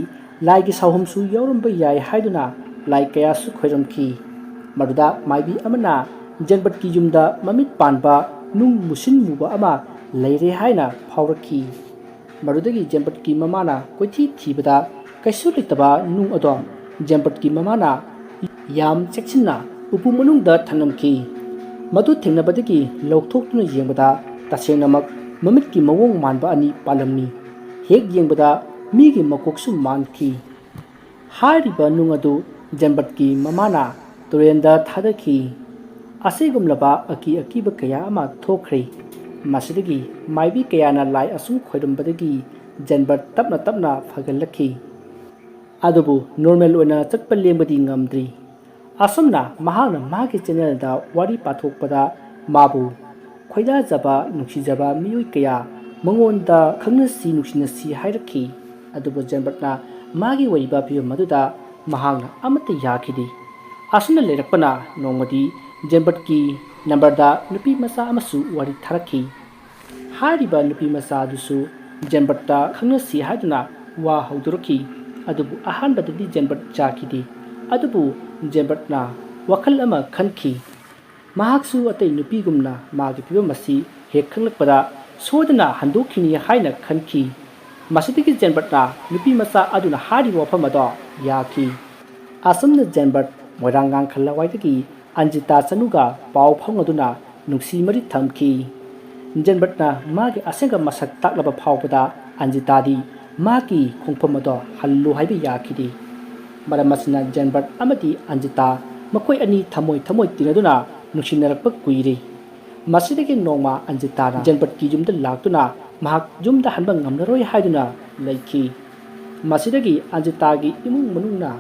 ꯂꯥꯏꯒꯤ ꯁꯥꯎꯍꯨꯝꯁꯨ ꯌꯥꯎꯔꯝꯕ ꯌꯥꯏ ꯍꯥꯏꯗꯨꯅ ꯂꯥꯏ ꯀꯌꯥꯁꯨ ꯈꯣꯏꯔꯝꯈꯤ ꯃꯗꯨꯗ ꯃꯥꯏꯕꯤ ꯑꯃꯅ ꯖꯦꯟꯕꯔꯠꯀꯤ ꯌꯨꯝꯗ ꯃꯃꯤꯠ ꯄꯥꯟꯕ ꯅꯨꯡ ꯃꯨꯁꯤꯟ ꯃꯨꯕ ꯑꯃ ꯂꯩꯔꯦ ꯍꯥꯏꯅ ꯐꯥꯎꯔꯛꯈꯤ ꯃꯗꯨꯗꯒꯤ ꯖꯦꯟꯕꯔꯠꯀꯤ ꯃꯃꯥꯅ ꯀꯣꯏꯊꯤ ꯊꯤꯕꯗ ꯀꯩꯁꯨ ꯂꯩꯇꯕ ꯅꯨꯡ ꯑꯗꯣ ꯖꯦꯟꯕꯔꯠꯀꯤ ꯃꯃꯥꯅ ꯌꯥꯝ ꯆꯦꯛꯁꯤꯟꯅ ꯎꯄꯨ ꯃꯅꯨꯡꯗ ꯊꯝꯂꯝꯈꯤ ꯃꯗꯨ ꯊꯦꯡꯅꯕꯗꯒꯤ ꯂꯧꯊꯣꯛꯇꯨꯅ ꯌꯦꯡꯕꯗ ꯇꯁꯦꯡꯅꯃꯛ ꯃꯃꯤꯠꯀꯤ ꯃꯑꯣꯡ ꯃꯥꯟꯕ ꯑꯅꯤ ꯄꯥꯜꯂꯝꯃꯤ ꯍꯦꯛ ꯌꯦꯡꯕꯗ ꯃꯤꯒꯤ ꯃꯀꯣꯛꯁꯨ ꯃꯥꯟꯈꯤ ꯍꯥꯏꯔꯤꯕ ꯅꯨꯡ ꯑꯗꯨ ꯖꯦꯟꯕꯔꯠꯀꯤ ꯃꯃꯥꯅ ꯇꯨꯔꯦꯟꯗ ꯊꯥꯗꯈꯤ ꯑꯁꯤꯒꯨꯝꯂꯕ ꯑꯀꯤꯕ ꯀꯌా ꯑꯃ ꯊꯣꯛꯈ꯭ꯔꯦ ꯃꯁꯤꯗꯒꯤ ꯃꯥꯏꯕꯤ ꯀꯌꯥꯅ ꯂꯥꯏ ꯑꯁꯨꯝ ꯈꯣꯏꯔꯝꯕꯗꯒꯤ ꯖꯦꯟꯕꯔꯠ ꯇꯞꯅ ꯇꯞꯅ ꯐꯒꯠꯂꯛꯈꯤ ꯑꯗꯨꯕꯨ ꯅꯣꯔꯃꯦꯜ ꯑꯣꯏꯅ ꯆꯠꯄ ꯂꯦꯡꯕꯗꯤ ꯉꯝꯗ꯭ꯔꯤ ꯑꯁꯨꯝꯅ ꯃꯍꯥꯛꯅ ꯃꯥꯒꯤ ꯆꯦꯅꯦꯜꯗ ꯋꯥꯔꯤ ꯄꯥꯊꯣꯛꯄꯗ ꯃꯥꯕꯨ ꯈꯣꯏꯗꯥꯖꯕ ꯅꯨꯡꯁꯤꯖꯕ ꯃꯤꯑꯣꯏ ꯀꯌꯥ ꯃꯉꯣꯟꯗ ꯈꯪꯅꯁꯤ ꯅꯨꯡꯁꯤꯅꯁꯤ ꯍꯥꯏꯔꯛꯈꯤ ꯑꯗꯨꯕꯨ ꯖꯦꯟꯕꯔꯠꯅ ꯃꯥꯒꯤ ꯑꯣꯏꯔꯤꯕ ꯐꯤꯕꯝ ꯑꯗꯨꯗ ꯃꯍꯥꯛꯅ ꯑꯃꯠꯇ ꯌꯥꯈꯤꯗꯦ ꯑꯁꯨꯝꯅ ꯂꯩꯔꯛꯄꯅ ꯅꯣꯡꯃꯗꯤ ꯖꯦꯟꯕꯔꯠꯀꯤ ꯅꯝꯕꯔꯗ ꯅꯨꯄꯤ ꯃꯆꯥ ꯑꯃꯁꯨ ꯋꯥꯔꯤ ꯊꯥꯔꯛꯈꯤ ꯍꯥꯏꯔꯤꯕ ꯅꯨꯄꯤ ꯃꯆꯥ ꯑꯗꯨꯁꯨ ꯖꯦꯟꯕꯔꯠꯇ ꯈꯪꯅꯁꯤ ꯍꯥꯏꯗꯨꯅ ꯋꯥ ꯍꯧꯗꯣꯔꯛꯈꯤ ꯑꯗꯨꯕꯨ ꯑꯍꯥꯟꯕꯗꯗꯤ ꯖꯦꯟꯕꯔꯠ ꯌꯥꯈꯤꯗꯦ ꯑꯗꯨꯕꯨ ꯖꯦꯟꯕꯔꯠꯅ ꯋꯥꯈꯜ ꯑꯃ ꯈꯟꯈꯤ ꯃꯍꯥꯛꯁꯨ ꯑꯇꯩ ꯅꯨꯄꯤꯒꯨꯝꯅ ꯃꯥꯒꯤ ꯐꯤꯕꯝ ꯑꯁꯤ ꯍꯦꯛ ꯈꯪꯂꯛꯄꯗ ꯁꯣꯏꯗꯅ ꯍꯟꯗꯣꯛꯈꯤꯅꯤ ꯍꯥꯏꯅ ꯈꯟꯈꯤ ꯃꯁꯤꯗꯒꯤ ꯖꯦꯟꯕꯔꯠꯅ ꯅꯨꯄꯤ ꯃꯆꯥ ꯑꯗꯨꯅ ꯍꯥꯏꯔꯤꯕ ꯋꯥꯐꯝ ꯑꯗꯣ ꯌꯥꯈꯤ ꯑꯁꯨꯝꯅ ꯖꯦꯟꯕꯔꯠ ꯃꯣꯏꯔꯥꯡꯉꯥꯡꯈꯜ ꯂꯋꯥꯏꯗꯒꯤ ꯑꯟꯖꯤꯇꯥ ꯆꯅꯨꯒ ꯄꯥꯎ ꯐꯥꯎꯅꯗꯨꯅ ꯅꯨꯡꯁꯤ ꯃꯔꯤ ꯊꯝꯈꯤ ꯖꯦꯟꯕꯔꯠꯅ ꯃꯥꯒꯤ ꯑꯁꯦꯡꯕ ꯃꯁꯛ ꯇꯥꯛꯂꯕ ꯐꯥꯎꯕꯗ ꯑꯟꯖꯤꯇꯥꯗꯤ ꯃꯥꯒꯤ ꯈꯣꯡꯐꯝ ꯑꯗꯣ ꯍꯜꯂꯨ ꯍꯥꯏꯕ ꯌꯥꯈꯤꯗꯦ ꯃꯔꯝ ꯑꯁꯤꯅ ꯖꯦꯟꯕꯔꯠ ꯑꯃꯗꯤ ꯑꯟꯖꯤꯇꯥ ꯃꯈꯣꯏ ꯑꯅꯤ ꯊꯃꯣꯏ ꯇꯤꯟꯅꯗꯨꯅ ꯅꯨꯡꯁꯤꯅꯔꯛꯄ ꯀꯨꯏꯔꯦ ꯃꯁꯤꯗꯒꯤ ꯅꯣꯡꯃ ꯑꯟꯖꯤꯇꯥꯅ ꯖꯦꯟꯕꯔꯠꯀꯤ ꯌꯨꯝꯗ ꯂꯥꯛꯇꯨꯅ ꯃꯍꯥꯛ ꯌꯨꯝꯗ ꯍꯟꯕ ꯉꯝꯂꯔꯣꯏ ꯍꯥꯏꯗꯨꯅ ꯂꯩꯈꯤ ꯃꯁꯤꯗꯒꯤ ꯑꯟꯖꯤꯇꯥꯒꯤ ꯏꯃꯨꯡ ꯃꯅꯨꯡꯅ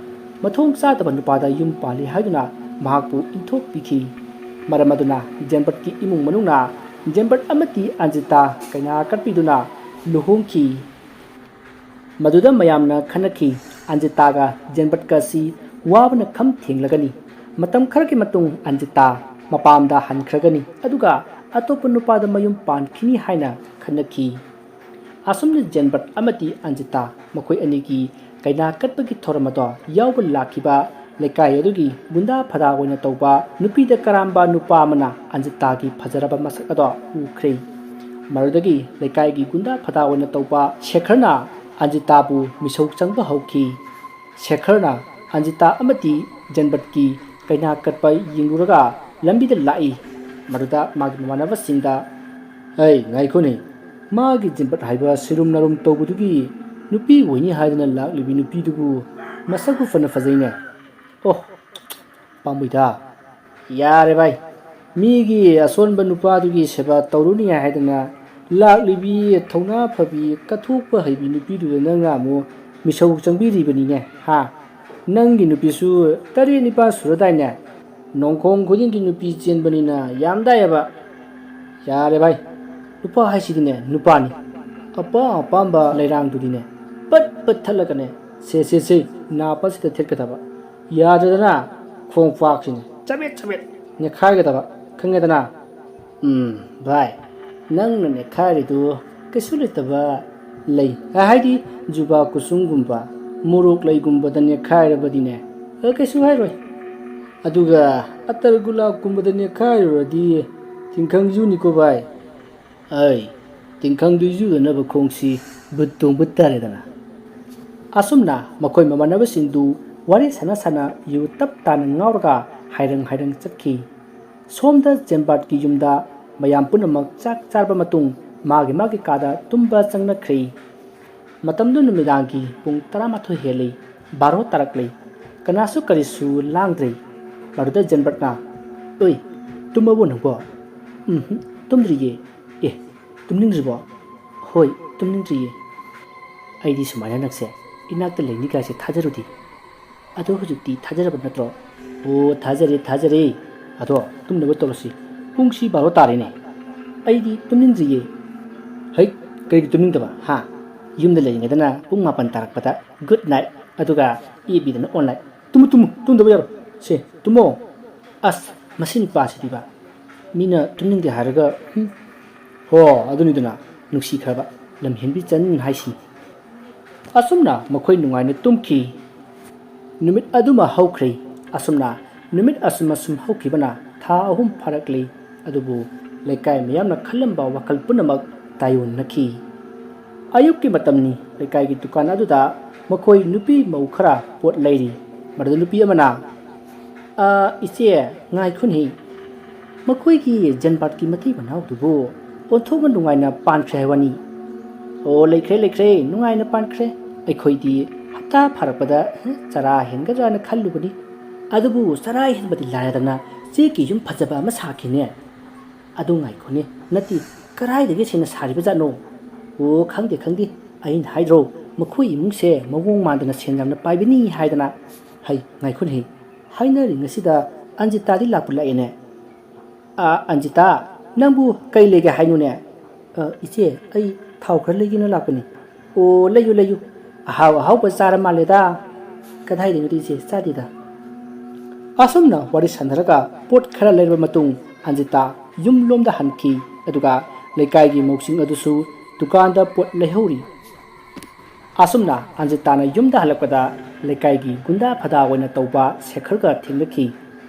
ꯃꯊꯣꯡ ꯆꯥꯗꯕ ꯅꯨꯄꯥꯗ ꯌꯨꯝ ꯄꯥꯜꯂꯤ ꯍꯥꯏꯗꯨꯅ ꯃꯍꯥꯛꯄꯨ ꯏꯟꯊꯣꯛꯄꯤꯈꯤ ꯃꯔꯝ ꯑꯗꯨꯅ ꯖꯦꯟꯕꯔꯠꯀꯤ ꯏꯃꯨꯡ ꯃꯅꯨꯡꯅ ꯖꯦꯟꯕꯔꯠ ꯑꯃꯗꯤ ꯑꯟꯖꯤꯇꯥ ꯀꯩꯅꯥ ꯀꯠꯄꯤꯗꯨꯅ ꯂꯨꯍꯣꯡꯈꯤ ꯃꯗꯨꯗ ꯃꯌꯥꯝꯅ ꯈꯟꯅꯈꯤ ꯑꯟꯖꯤꯇꯥꯒ ꯖꯦꯟꯕꯔꯠꯀ ꯑꯁꯤ ꯋꯥꯕꯅ ꯈꯝ ꯊꯦꯡꯂꯒꯅꯤ ꯃꯇꯝ ꯈꯔꯒꯤ ꯃꯇꯨꯡ ꯑꯟꯖꯤꯇꯥ ꯃꯄꯥꯝꯗ ꯍꯟꯈ꯭ꯔꯒꯅꯤ ꯑꯗꯨꯒ ꯑꯇꯣꯞꯄ ꯅꯨꯄꯥꯗ ꯃꯌꯨꯝ ꯄꯥꯟꯈꯤꯅꯤ ꯍꯥꯏꯅ ꯈꯟꯅꯈꯤ ꯑꯁꯨꯝꯅ ꯖꯦꯟꯕꯔꯠ ꯑꯃꯗꯤ ꯑꯟꯖꯤꯇꯥ ꯃꯈꯣꯏ ꯑꯅꯤꯒꯤ ꯀꯩꯅꯥ ꯀꯠꯄꯒꯤ ꯊꯧꯔꯝ ꯑꯗꯣ ꯌꯥꯎꯕ ꯂꯥꯛꯈꯤꯕ ꯂꯩꯀꯥꯏ ꯑꯗꯨꯒꯤ ꯒꯨꯟꯗꯥ ꯐꯗꯥ ꯑꯣꯏꯅ ꯇꯧꯕ ꯅꯨꯄꯤꯗ ꯀꯔꯥꯝꯕ ꯅꯨꯄꯥ ꯑꯃꯅ ꯑꯟꯖꯤꯇꯥꯒꯤ ꯐꯖꯔꯕ ꯃꯁꯛ ꯑꯗꯣ ꯎꯈ꯭ꯔꯦ ꯃꯗꯨꯗꯒꯤ ꯂꯩꯀꯥꯏꯒꯤ ꯒꯨꯟꯗꯥ ꯐꯗꯥ ꯑꯣꯏꯅ ꯇꯧꯕ ꯁꯦꯈꯔꯅ ꯑꯟꯖꯤꯇꯥꯕꯨ ꯃꯤꯁꯧ ꯆꯪꯕ ꯍꯧꯈꯤ ꯁꯦꯈꯔꯅ ꯑꯟꯖꯤꯇꯥ ꯑꯃꯗꯤ ꯖꯦꯟꯕꯔꯠꯀꯤ ꯀꯩꯅꯥ ꯀꯠꯄ ꯌꯦꯡꯂꯨꯔꯒ ꯂꯝꯕꯤꯗ ꯂꯥꯛꯏ ꯃꯗꯨꯗ ꯃꯥꯒꯤ ꯃꯃꯥꯟꯅꯕꯁꯤꯡꯗ ꯉꯥꯏꯈꯣꯅꯦ ꯃꯥꯒꯤ ꯖꯦꯟꯕꯔꯠ ꯍꯥꯏꯕ ꯁꯤꯔꯨꯝ ꯅꯥꯔꯨꯝ ꯇꯧꯕꯗꯨꯒꯤ ꯅꯨꯄꯤ ꯑꯣꯏꯅꯤ ꯍꯥꯏꯗꯅ ꯂꯥꯛꯂꯤꯕꯤ ꯅꯨꯄꯤꯗꯨꯕꯨ ꯃꯁꯛꯄꯨ ꯐꯅ ꯐꯖꯩꯅꯦ ꯑꯣ ꯄꯥꯝꯃꯣꯏꯗ ꯌꯥꯔꯦ ꯚꯥꯏ ꯃꯤꯒꯤ ꯑꯁꯣꯟꯕ ꯅꯨꯄꯥꯗꯨꯒꯤ ꯁꯦꯕꯥ ꯇꯧꯔꯨꯅꯤ ꯍꯥꯏꯗꯅ ꯂꯥꯛꯂꯤꯕꯤ ꯊꯧꯅꯥ ꯐꯕꯤ ꯀꯠꯊꯣꯛꯄ ꯍꯩꯕꯤ ꯅꯨꯄꯤꯗꯨꯗ ꯅꯪꯅ ꯑꯃꯨꯛ ꯃꯤꯁꯧ ꯆꯪꯕꯤꯔꯤꯕꯅꯤꯅꯦ ꯍꯥ ꯅꯪꯒꯤ ꯅꯨꯄꯤꯁꯨ 7-9 ꯁꯨꯔꯗꯥꯏꯅꯦ ꯅꯣꯡꯈꯣꯡ ꯈꯨꯗꯤꯡꯒꯤ ꯅꯨꯄꯤ ꯆꯦꯟꯕꯅꯤꯅ ꯌꯥꯝꯗꯥꯏꯌꯦꯕ ꯌꯥꯔꯦ ꯚꯥꯏ ꯅꯨꯄꯥ ꯍꯥꯏꯁꯤꯗꯤꯅꯦ ꯅꯨꯄꯥꯅꯤ ꯑꯄꯥꯝꯕ ꯂꯩꯔꯥꯡꯗꯨꯗꯤꯅꯦ ꯄꯠ ꯊꯠꯂꯒꯅꯦ ꯁꯦ ꯅꯥꯄꯁꯤꯗ ꯊꯦꯠꯀꯗꯕ ꯌꯥꯗ꯭ꯔꯗꯅ ꯈꯣꯡꯄꯥꯛꯁꯤꯅꯦ ꯆꯕꯦꯠ ꯅꯦꯈꯥꯏꯒꯗꯕ ꯈꯪꯉꯦꯗꯅ ꯚꯥꯏ ꯅꯪꯅ ꯅꯦꯈꯥꯏꯔꯤꯗꯨ ꯀꯩꯁꯨ ꯂꯩꯇꯕ ꯂꯩ ꯍꯥꯏꯗꯤ ꯖꯨꯕꯥ ꯀꯨꯁꯨꯝꯒꯨꯝꯕ ꯃꯣꯔꯣꯛ ꯂꯩꯒꯨꯝꯕꯗ ꯅꯦꯠꯈꯥꯏꯔꯕꯗꯤꯅꯦ ꯀꯩꯁꯨ ꯍꯥꯏꯔꯣꯏ ꯑꯗꯨꯒ ꯑꯇꯔ ꯒꯨꯂꯥꯞꯀꯨꯝꯕꯗ ꯅꯦꯠꯈꯥꯏꯔꯨꯔꯗꯤ ꯇꯤꯡꯈꯪ ꯌꯨꯅꯤꯀꯣ ꯚꯥꯏ ꯑꯩ ꯇꯤꯡꯈꯪꯗꯨ ꯌꯨꯗꯅꯕ ꯈꯣꯡꯁꯤ ꯕꯨꯠ ꯇꯣꯡꯕ ꯇꯥꯔꯦꯗꯅ ꯑꯁꯨꯝꯅ ꯃꯈꯣꯏ ꯃꯃꯥꯟꯅꯕꯁꯤꯡꯗꯨ ꯋꯥꯔꯤ ꯁꯥꯟꯅ ꯁꯥꯟꯅ ꯌꯨ ꯇꯞ ꯇꯥꯅ ꯉꯥꯎꯔꯒ ꯍꯥꯏꯔꯪ ꯆꯠꯈꯤ ꯁꯣꯝꯗ ꯖꯦꯟꯕꯥꯔꯠꯀꯤ ꯌꯨꯝꯗ ꯃꯌꯥꯝ ꯄꯨꯝꯅꯃꯛ ꯆꯥꯛ ꯆꯥꯔꯕ ꯃꯇꯨꯡ ꯃꯥꯒꯤ ꯀꯥꯗ ꯇꯨꯝꯕ ꯆꯪꯅꯈ꯭ꯔꯦ ꯃꯇꯝꯗꯨ ꯅꯨꯃꯤꯗꯥꯡꯒꯤ ꯄꯨꯡ 12 ꯍꯦꯜꯂꯤ ꯕꯥꯔꯣ ꯇꯥꯔꯛꯂꯤ ꯀꯅꯥꯁꯨ ꯀꯔꯤꯁꯨ ꯂꯥꯡꯗ꯭ꯔꯦ ꯃꯗꯨꯗ ꯖꯦꯟꯕꯥꯔꯠꯅ ꯑꯣꯏ ꯇꯨꯝꯃꯕꯣ ꯅꯪꯕꯣ ꯇꯨꯝꯗ꯭ꯔꯤꯌꯦ ꯇꯨꯝꯅꯤꯡꯗ꯭ꯔꯤꯕꯣ ꯍꯣꯏ ꯇꯨꯝꯅꯤꯡꯗ꯭ꯔꯤꯌꯦ ꯑꯩꯗꯤ ꯁꯨꯃꯥꯏꯅ ꯅꯪꯁꯦ ꯏꯅꯥꯛꯇ ꯂꯩꯅꯤꯒꯥꯏꯁꯦ ꯊꯥꯖꯔꯨꯗꯤ ꯑꯗꯣ ꯍꯧꯖꯤꯛꯇꯤ ꯊꯥꯖꯔꯕ ꯅꯠꯇ꯭ꯔꯣ ꯑꯣ ꯊꯥꯖꯔꯦ ꯑꯗꯣ ꯇꯨꯝꯅꯕ ꯇꯧꯔꯁꯤ ꯄꯨꯡꯁꯤ ꯕꯥꯔꯣ ꯇꯥꯔꯦꯅꯦ ꯑꯩꯗꯤ ꯇꯨꯝꯅꯤꯡꯗ꯭ꯔꯤꯌꯦ ꯍꯩ ꯀꯔꯤꯒꯤ ꯇꯨꯝꯅꯤꯡꯗꯕ ꯌꯨꯝꯗ ꯂꯩꯔꯤꯉꯩꯗꯅ ꯄꯨꯡ 9 ꯇꯥꯔꯛꯄꯗ ꯒꯨꯗ ꯅꯥꯏꯠ ꯑꯗꯨꯒ ꯑꯦꯕꯤꯗꯅ ꯑꯣꯟꯂꯥꯏꯟ ꯇꯨꯝꯗꯕ ꯌꯥꯔꯣ ꯁꯦ ꯇꯨꯝꯃꯣ ꯑꯁ ꯃꯁꯤ ꯅꯨꯄꯥꯁꯤꯗꯤꯕ ꯃꯤꯅ ꯇꯨꯝꯅꯤꯡꯗꯦ ꯍꯥꯏꯔꯒ ꯍꯣ ꯑꯗꯨꯅꯤꯗꯅ ꯅꯨꯡꯁꯤꯈ꯭ꯔꯕ ꯂꯝꯍꯦꯟꯕꯤ ꯆꯟ ꯍꯥꯏꯁꯤꯅꯤ ꯑꯁꯨꯝꯅ ꯃꯈꯣꯏ ꯅꯨꯡꯉꯥꯏꯅ ꯇꯨꯝꯈꯤ ꯅꯨꯃꯤꯠ ꯑꯗꯨꯃ ꯍꯧꯈ꯭ꯔꯦ ꯑꯁꯨꯝꯅ ꯅꯨꯃꯤꯠ ꯑꯁꯨꯝ ꯍꯧꯈꯤꯕꯅ ꯊꯥ 3 ꯐꯥꯔꯛꯂꯤ ꯑꯗꯨꯕꯨ ꯂꯩꯀꯥꯏ ꯃꯌꯥꯝꯅ ꯈꯜꯂꯝꯕ ꯋꯥꯈꯜ ꯄꯨꯝꯅꯃꯛ ꯇꯥꯏꯑꯣꯟꯅꯈꯤ ꯑꯌꯨꯛꯀꯤ ꯃꯇꯝꯅꯤ ꯂꯩꯀꯥꯏꯒꯤ ꯗꯨꯀꯥꯟ ꯑꯗꯨꯗ ꯃꯈꯣꯏ ꯅꯨꯄꯤ ꯃꯧ ꯈꯔ ꯄꯣꯠ ꯂꯩꯔꯤ ꯃꯗꯨꯗ ꯅꯨꯄꯤ ꯑꯃꯅ ꯏꯆꯦ ꯉꯥꯏꯈꯣꯅꯦ ꯃꯈꯣꯏꯒꯤ ꯖꯦꯟꯕꯥꯔꯠꯀꯤ ꯃꯇꯩ ꯃꯅꯥꯎꯗꯨꯕꯨ ꯑꯣꯟꯊꯣꯛꯅ ꯅꯨꯡꯉꯥꯏꯅ ꯄꯥꯟꯈ꯭ꯔꯦ ꯍꯥꯏꯕꯅꯤ ꯑꯣ ꯂꯩꯈ꯭ꯔꯦ ꯅꯨꯡꯉꯥꯏꯅ ꯄꯥꯟꯈ꯭ꯔꯦ ꯑꯩꯈꯣꯏꯗꯤ ꯍꯞꯇꯥ ꯐꯥꯔꯛꯄꯗ ꯆꯔꯥ ꯍꯦꯟꯒꯗ꯭ꯔꯥꯅ ꯈꯜꯂꯨꯕꯅꯤ ꯑꯗꯨꯕꯨ ꯆꯔꯥ ꯍꯦꯟꯕꯗꯤ ꯂꯥꯏꯔꯗꯅ ꯆꯦꯛꯀꯤ ꯌꯨꯝ ꯐꯖꯕ ꯑꯃ ꯁꯥꯈꯤꯅꯦ ꯑꯗꯨ ꯉꯥꯏꯈꯣꯅꯦ ꯅꯠꯇꯦ ꯀꯔꯥꯏꯗꯒꯤ ꯁꯦꯡꯅ ꯁꯥꯔꯤꯕ ꯖꯥꯠꯅꯣ ꯑꯣ ꯈꯪꯗꯦ ꯑꯩꯅ ꯍꯥꯏꯗ꯭ꯔꯣ ꯃꯈꯣꯏ ꯏꯃꯨꯡꯁꯦ ꯃꯑꯣꯡ ꯃꯥꯟꯗꯅ ꯁꯦꯟ ꯌꯥꯝꯅ ꯄꯥꯏꯕꯅꯤ ꯍꯥꯏꯗꯅ ꯍꯩ ꯉꯥꯏꯈꯣꯅꯦ ꯍꯥꯏꯅꯔꯤꯉꯩꯁꯤꯗ ꯑꯟꯖꯤꯇꯥꯗꯤ ꯂꯥꯛꯑꯦꯅꯦ ꯑꯟꯖꯤꯇꯥ ꯅꯪꯕꯨ ꯀꯩ ꯂꯩꯒꯦ ꯍꯥꯏꯅꯣꯅꯦ ꯏꯆꯦ ꯑꯩ ꯊꯥꯎ ꯈꯔ ꯂꯩꯒꯦꯅ ꯂꯥꯛꯄꯅꯤ ꯑꯣ ꯂꯩꯌꯨ ꯑꯍꯥꯎꯕ ꯆꯥꯔ ꯃꯥꯜꯂꯦꯗ ꯀꯗꯥꯏꯗꯩꯅꯣ ꯏꯆꯦ ꯆꯥꯗꯦꯗ ꯑꯁꯨꯝꯅ ꯋꯥꯔꯤ ꯁꯥꯟꯅꯔꯒ ꯄꯣꯠ ꯈꯔ ꯂꯩꯔꯕ ꯃꯇꯨꯡ ꯑꯟꯖꯤꯇꯥ ꯌꯨꯝꯂꯣꯝꯗ ꯍꯟꯈꯤ ꯑꯗꯨꯒ ꯂꯩꯀꯥꯏꯒꯤ ꯃꯧꯁꯤꯡ ꯑꯗꯨꯁꯨ ꯗꯨꯀꯥꯟꯗ ꯄꯣꯠ ꯂꯩꯍꯧꯔꯤ ꯑꯁꯨꯝꯅ ꯑꯟꯖꯤꯇꯥꯅ ꯌꯨꯝꯗ ꯍꯜꯂꯛꯄꯗ ꯂꯩꯀꯥꯏꯒꯤ ꯒꯨꯟꯗꯥ ꯐꯗꯥ ꯑꯣꯏꯅ ꯇꯧꯕ ꯁꯦꯈꯔꯒ ꯊꯦꯡꯅꯈꯤ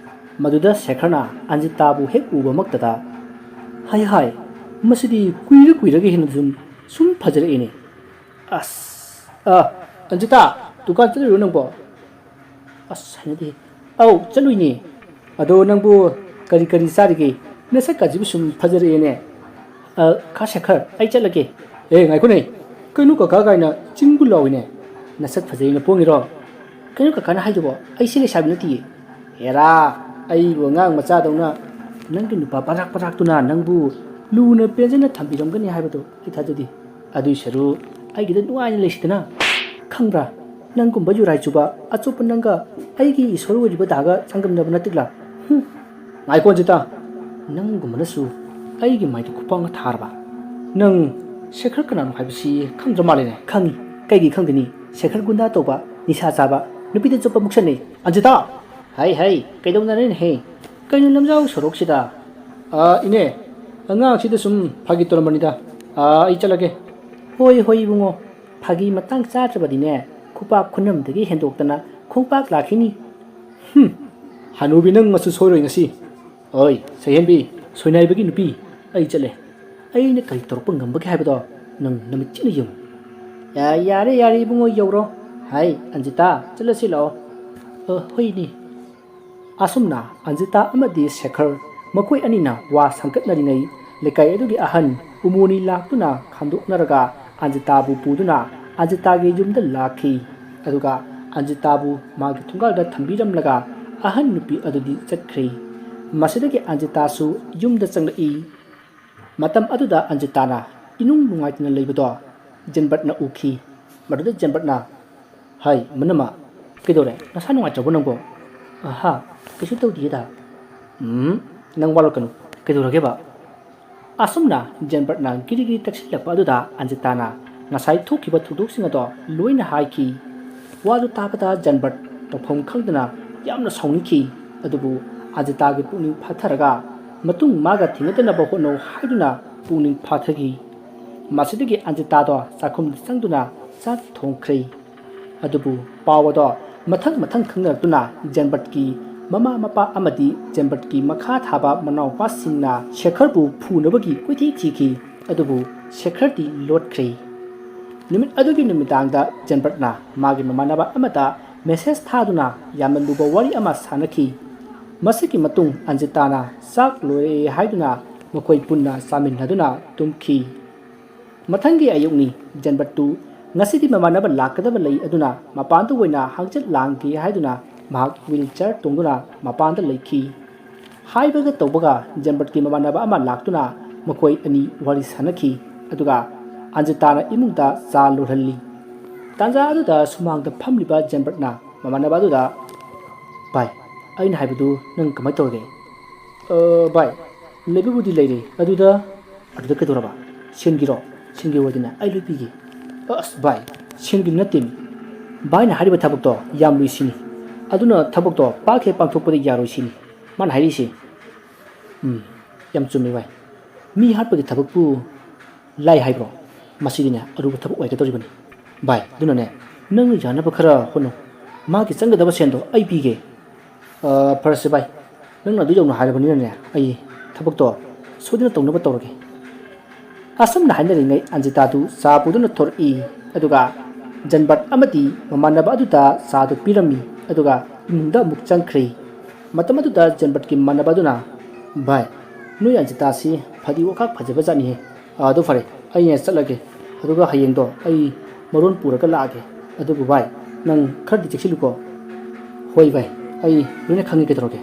ꯃꯗꯨꯗ ꯁꯦꯈꯔꯅ ꯑꯟꯖꯤꯇꯥꯕꯨ ꯍꯦꯛ ꯎꯕꯃꯛꯇꯗ ꯍꯥꯏ ꯃꯁꯤꯗꯤ ꯀꯨꯏꯔꯒ ꯍꯦꯟꯅ ꯁꯨꯝ ꯐꯖꯔꯛꯏꯅꯦ ꯑꯁ ꯑꯟꯖꯤꯇꯥ ꯗꯨꯀꯥꯟ ꯆꯠꯂꯨꯔꯣ ꯅꯪꯕꯣ ꯑꯁ ꯍꯩꯅꯗꯦ ꯑꯧ ꯆꯠꯂꯨꯏꯅꯦ ꯑꯗꯣ ꯅꯪꯕꯨ ꯀꯔꯤ ꯆꯥꯔꯤꯒꯦ ꯅꯁꯛꯀꯥꯁꯤꯕꯨ ꯁꯨꯝ ꯐꯖꯔꯛꯑꯦꯅꯦ ꯀꯥ ꯁꯦꯈꯔ ꯑꯩ ꯆꯠꯂꯒꯦ ꯉꯥꯏꯈꯣꯅꯦ ꯀꯩꯅꯣ ꯀꯀꯥ ꯀꯥꯏꯅ ꯆꯤꯡꯕꯨ ꯂꯥꯎꯏꯅꯦ ꯅꯁꯛ ꯐꯖꯩꯅ ꯄꯣꯡꯉꯤꯔꯣ ꯀꯩꯅꯣ ꯀꯀꯥꯅ ꯍꯥꯏꯗꯨꯕꯣ ꯑꯩꯁꯤ ꯂꯩꯁꯥꯕꯤ ꯅꯠꯇꯤꯌꯦ ꯍꯦꯔꯥ ꯑꯩꯕꯨ ꯑꯉꯥꯡ ꯃꯆꯥꯗꯧꯅ ꯅꯪꯒꯤ ꯅꯨꯄꯥ ꯄꯥꯔꯥꯛꯇꯨꯅ ꯅꯪꯕు ꯂꯨꯅ ꯄꯦꯟꯖꯅ ꯊꯝꯕꯤꯔꯝꯒꯅꯤ ꯍꯥꯏꯕꯗꯣ ꯑꯩ ꯊꯥꯖꯗꯦ ꯑꯗꯨꯏ ꯁꯔꯨꯛ ꯑꯩꯒꯤꯗ ꯅꯨꯡꯉꯥꯏꯅ ꯂꯩꯁꯤꯗꯅ ꯈꯪꯕ꯭ꯔꯥ ꯅꯪꯒꯨꯝꯕ ꯌꯨꯔꯥꯏ ꯆꯨꯕ ꯑꯆꯣꯞꯄ ꯅꯪꯒ ꯑꯩꯒꯤ ꯏꯁꯣꯔ ꯑꯣꯏꯔꯤꯕ ꯗꯥꯒ ꯆꯥꯡꯗꯝꯅꯕ ꯅꯠꯇꯦꯛꯂꯥ ꯉꯥꯏꯈꯣ ꯑꯟꯖꯤꯇꯥ ꯅꯪꯒꯨꯝꯕꯅꯁꯨ ꯑꯩꯒꯤ ꯃꯥꯏꯗ ꯈꯨꯄꯥꯛꯅ ꯊꯥꯔꯕ ꯅꯪ ꯁꯦꯈꯔ ꯀꯅꯥꯅꯣ ꯍꯥꯏꯕꯁꯤ ꯈꯪꯗ꯭ꯔ ꯃꯥꯜꯂꯦꯅꯦ ꯈꯪꯉꯤ ꯀꯩꯒꯤ ꯈꯪꯗꯅꯤ ꯁꯦꯈꯔ ꯒꯨꯟꯗꯥ ꯇꯧꯕ ꯅꯤꯁꯥ ꯆꯥꯕ ꯅꯨꯄꯤꯗ ꯆꯨꯞꯄ ꯃꯨꯛꯁꯟꯅꯩ ꯑꯟꯖꯤꯇꯥ ꯍꯩ ꯀꯩꯗꯧꯅꯔꯦꯅꯦꯍꯦ ꯀꯩꯅꯣ ꯂꯝꯖꯥꯎ ꯁꯣꯔꯣꯛꯁꯤꯗ ꯏꯅꯦ ꯑꯉꯥꯡꯁꯤꯗ ꯁꯨꯝ ꯐꯥꯒꯤ ꯇꯧꯔꯝꯕꯅꯤꯗ ꯑꯩ ꯆꯠꯂꯒꯦ ꯍꯣꯏ ꯏꯕꯨꯡꯉꯣ ꯐꯥꯒꯤ ꯃꯇꯥꯡ ꯆꯥꯗ꯭ꯔꯕꯗꯤꯅꯦ ꯈꯨꯄꯥꯛ ꯈꯨꯅꯝꯗꯒꯤ ꯍꯦꯟꯗꯣꯛꯇꯅ ꯈꯣꯡꯄꯥꯛ ꯂꯥꯛꯈꯤꯅꯤ ꯍꯅꯨꯕꯤ ꯅꯪ ꯃꯁꯨ ꯁꯣꯏꯔꯣꯏ ꯉꯁꯤ ꯍꯣꯏ ꯁꯩꯍꯦꯟꯕꯤ ꯁꯣꯏꯅꯥꯏꯕꯒꯤ ꯅꯨꯄꯤ ꯑꯩ ꯆꯠꯂꯦ ꯑꯩꯅ ꯀꯔꯤ ꯇꯧꯔꯛꯄ ꯉꯝꯕꯒꯦ ꯍꯥꯏꯕꯗꯣ ꯅꯪ ꯅꯃꯤꯠ ꯆꯤꯛꯅ ꯌꯦꯡꯉꯨ ꯌꯥꯔꯦ ꯏꯕꯨꯡꯉꯣ ꯌꯧꯔꯣ ꯍꯥꯏ ꯑꯟꯖꯤꯇꯥ ꯆꯠꯂꯁꯤ ꯂꯥꯛꯑꯣ ꯍꯣꯏꯅꯦ ꯑꯁꯨꯝꯅ ꯑꯟꯖꯤꯇꯥ ꯑꯃꯗꯤ ꯁꯦꯈꯔ ꯃꯈꯣꯏ ꯑꯅꯤꯅ ꯋꯥ ꯁꯝꯒꯠꯅꯔꯤꯉꯩ ꯂꯩꯀꯥꯏ ꯑꯗꯨꯒꯤ ꯑꯍꯟ ꯎꯃꯣꯅꯤ ꯂꯥꯛꯇꯨꯅ ꯈꯥꯝꯗꯣꯛꯅꯔꯒ ꯑꯟꯖꯤꯇꯥꯕꯨ ꯄꯨꯗꯨꯅ ꯑꯟꯖꯤꯇꯥꯒꯤ ꯌꯨꯝꯗ ꯂꯥꯛꯈꯤ ꯑꯗꯨꯒ ꯑꯟꯖꯤꯇꯥꯕꯨ ꯃꯥꯒꯤ ꯊꯣꯡꯒꯥꯜꯗ ꯊꯝꯕꯤꯔꯝꯂꯒ ꯑꯍꯟ ꯅꯨꯄꯤ ꯑꯗꯨꯗꯤ ꯆꯠꯈ꯭ꯔꯤ ꯃꯁꯤꯗꯒꯤ ꯑꯟꯖꯤꯇꯥꯁꯨ ꯌꯨꯝꯗ ꯆꯪꯂꯛꯏ ꯃꯇꯝ ꯑꯗꯨꯗ ꯑꯟꯖꯤꯇꯥꯅ ꯏꯅꯨꯡ ꯅꯨꯡꯉꯥꯏꯇꯅ ꯂꯩꯕꯗꯣ ꯖꯦꯟꯕꯥꯔꯠꯅ ꯎꯈꯤ ꯃꯗꯨꯗ ꯖꯦꯟꯕꯥꯔꯠꯅ ꯍꯥꯏ ꯃꯅꯝꯃ ꯀꯩꯗꯧꯔꯦ ꯅꯁꯥ ꯅꯨꯡꯉꯥꯏꯇ꯭ꯔꯕꯣ ꯅꯪꯕꯣ ꯀꯩꯁꯨ ꯇꯧꯗꯤꯌꯦꯗ ꯅꯪ ꯋꯥꯠꯂꯛꯀꯅꯨ ꯀꯩꯗꯧꯔꯒꯦꯕ ꯑꯁꯨꯝꯅ ꯖꯦꯟꯕꯥꯔꯠꯅ ꯒꯤꯔꯤ ꯇꯛꯁꯤꯜꯂꯛꯄ ꯑꯗꯨꯗ ꯑꯟꯖꯤꯇꯥꯅ ꯉꯁꯥꯏ ꯊꯣꯛꯈꯤꯕ ꯊꯧꯗꯣꯛꯁꯤꯡ ꯑꯗꯣ ꯂꯣꯏꯅ ꯍꯥꯏꯈꯤ ꯋꯥꯗꯨ ꯇꯥꯕꯗ ꯖꯦꯟꯕꯥꯔꯠ ꯇꯧꯐꯝ ꯈꯪꯗꯅ ꯌꯥꯝꯅ ꯁꯥꯎꯅꯤꯡꯈꯤ ꯑꯗꯨꯕꯨ ꯑꯟꯖꯤꯇꯥꯒꯤ ꯄꯨꯛꯅꯤꯡ ꯐꯥꯊꯔꯒ ꯃꯇꯨꯡ ꯃꯥꯒ ꯊꯦꯡꯅꯗꯅꯕ ꯍꯣꯠꯅꯧ ꯍꯥꯏꯗꯨꯅ ꯄꯨꯛꯅꯤꯡ ꯐꯥꯊꯈꯤ ꯃꯁꯤꯗꯒꯤ ꯑꯟꯖꯤꯇꯥꯗꯣ ꯆꯥꯛꯈꯨꯝꯗ ꯆꯪꯗꯨꯅ ꯆꯥꯛ ꯊꯣꯡꯈ꯭ꯔꯦ ꯑꯗꯨꯕꯨ ꯄꯥꯎ ꯑꯗꯣ ꯃꯊꯪ ꯈꯪꯅꯔꯛꯇꯨꯅ ꯖꯦꯟꯕꯠꯀꯤ ꯃꯃꯥ ꯃꯄꯥ ꯑꯃꯗꯤ ꯖꯦꯟꯕꯠꯀꯤ ꯃꯈꯥ ꯊꯥꯕ ꯃꯅꯥꯎꯄꯥꯁꯤꯡꯅ ꯁꯦꯈꯔꯕꯨ ꯐꯨꯅꯕꯒꯤ ꯀꯣꯏꯊꯤ ꯊꯤꯈꯤ ꯑꯗꯨꯕꯨ ꯁꯦꯈꯔꯗꯤ ꯂꯣꯠꯈ꯭ꯔꯦ ꯅꯨꯃꯤꯠ ꯑꯗꯨꯒꯤ ꯅꯨꯃꯤꯗꯥꯡꯗ ꯖꯦꯟꯕꯠꯅ ꯃꯥꯒꯤ ꯃꯃꯥꯟꯅꯕ ꯑꯃꯗ ꯃꯦꯁꯦꯖ ꯊꯥꯗꯨꯅ ꯌꯥꯝꯅ ꯂꯨꯕ ꯋꯥꯔꯤ ꯑꯃ ꯁꯥꯟꯅꯈꯤ ꯃꯁꯤꯒꯤ ꯃꯇꯨꯡ ꯑꯟꯖꯤꯇꯥꯅ ꯆꯥꯛ ꯂꯣꯏꯔꯦ ꯍꯥꯏꯗꯨꯅ ꯃꯈꯣꯏ ꯄꯨꯟꯅ ꯆꯥꯃꯤꯟꯅꯗꯨꯅ ꯇꯨꯝꯈꯤ ꯃꯊꯪꯒꯤ ꯑꯌꯨꯛꯅꯤ ꯖꯦꯟꯕꯠꯇꯨ ngasi mamana lakadaba lay aduna mapandu waina hangchat langki haiduna mahak wheelchair tungduna mapanda laiki haibaga tawbaga janbat ki mamana ba ama laktuna makoi ani wari sanaki aduga anjitana imungda cha lurhalli tanja aduda sumangda phamliba janbatna mamana ba aduda bai aina haibadu nang kamai tawge bai lebibudi leire aduda kedoraba singiro wadina ai lupigi as bai singil natim bai na hariba thabuk to yam luisini aduna thabuk to pakhe pangthokpadi yaroi sini man hairi si yam chumi bai mi hatpagi thabuk pu lai haibro masidina aruba thabuk wai gadoribani bai duna ne nang jana ba khara hono ma ki changdaba sendo ai pige farse bai nang adu jawna haribani ne ai thabuk to sodina tongnaba tawrage asam na hainari anjita tu sa puduna thor I aduga janbat amati mamanaba aduta sa du pirami aduga imunda mukchang khri matam aduta janbat ki manaba duna bai nui anjita si phadi wakak phajaba jani he adu fare ai ne chalage aduga hayeng do ai maron puraka laage adugu bai nang khadi cheksiluko hoi bai ai nune khangi ke toroge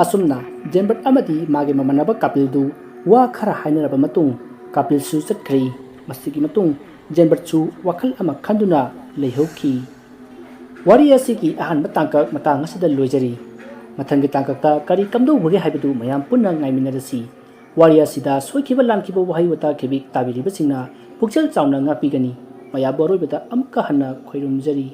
asumna janbat amati mage mamanaba kapil du wa khara hainaraba matung kapil su chatkri masigi matung janbat su wakal ama khanduna leihokki wari asigi ahan matang asida loijari mathangi tangkakta kari kamdo bhuge haibadu mayam punna ngaiminarasi wari asida soikiba lankiba wahai wata kebik tabiriba singna pukchal chauna ngapigani maya boroi bata amka hanna khoirumjari